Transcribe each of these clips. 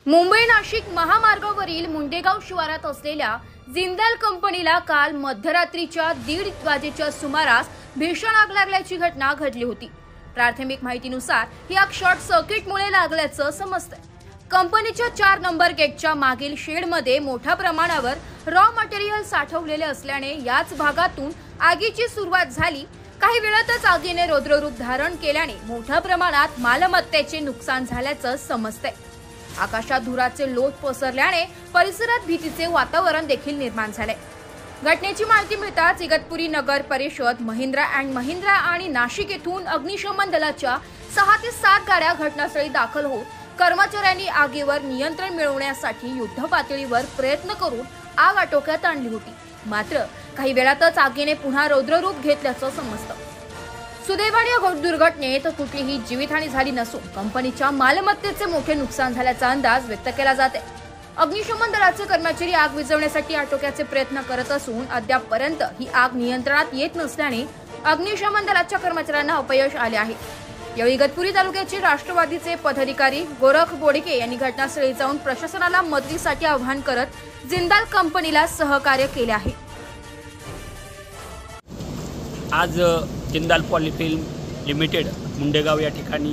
मुंबई नाशिक महामार्गावरील मुंडेगाव शिवारात असलेल्या जिंदाल कंपनीला काल मध्यरात्रीच्या 1:30 वाजेच्या सुमारास भीषण आग लागल्याची घटना घडली होती। प्राथमिक माहितीनुसार ही आग शॉर्ट सर्किटमुळे लागल्याचं समजतंय। कंपनीच्या 4 नंबर गेटच्या मागील शेडमध्ये मोठ्या प्रमाणावर रॉ मटेरियल साठवलेले असल्याने याच भागातून आगीची सुरुवात झाली। काही वेळातच आगीने रौद्ररूप धारण केल्याने मोठ्या प्रमाणात मालमत्तेचे नुकसान झाल्याचं समजतंय। आकाशात धुराचे लोट पसरल्याने परिसरात भीतीचे वातावरण देखील निर्माण झाले। घटनेची माहिती मिळताच इगतपुरी नगर परिषद, महिंद्रा अँड महिंद्रा आणि नाशिक येथून अग्निशमन दलाच्या 6 ते 7 गाड्या घटनास्थळी दाखल होत कर्मचाऱ्यांनी आगीवर नियंत्रण मिळवण्यासाठी युद्धपातळीवर प्रयत्न करून आग आटोक्यात आणली होती। मात्र काही वेळातच आगीने पुन्हा रौद्ररूप घेतल्याचं समजतं। सुदैवाने या दुर्घटनेत कुठलीही जीवितहानी झाली नसून कंपनीच्या मालमत्तेचे मोठे नुकसान झाल्याचा अंदाज व्यक्त केला जाते। अग्निशमन दलाचे कर्मचारी आग विझवण्यासाठी आटोक्याचे प्रयत्न करत असून अद्यापपर्यंत ही आग नियंत्रणात येत नसल्याने अग्निशमन दलाच्या कर्मचाऱ्यांना अपयश आले आहे। यावेळी इगतपुरी तालुक्याचे राष्ट्रवादीचे पदाधिकारी गोरख बोडके यांनी घटनास्थळी जाऊन प्रशासनाला मदतीसाठी आवाहन करत जिंदाल कंपनीला सहकार्य केले आहे। आज जिंदाल पॉलिफिल्म लिमिटेड मुंडेगाव या ठिकाणी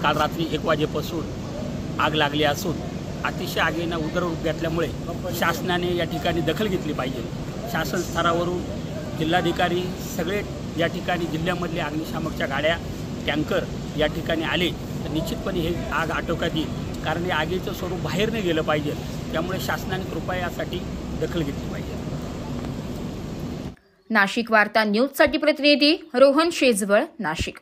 काल रात्री 1 वाजेपासून आग लागली असून अतिशय आगीनं उग्ररूप घेतल्यामुळे शासनाने या ठिकाणी दखल घेतली पाहिजे। शासन स्तरावरून जिल्हाधिकारी सगळे या ठिकाणी जिल्ह्यामधल्या अग्निशामकच्या गाड्या, टँकर या ठिकाणी आले तर निश्चितपणे हे आग आटोक्यात येईल, कारण या आगीचं स्वरूप बाहेर नाही गेलं पाहिजे। त्यामुळे शासनाने कृपया यासाठी दखल घेतली पाहिजे। नाशिक वार्ता न्यूज साठी प्रतिनिधी रोहन शेजवळ, नाशिक।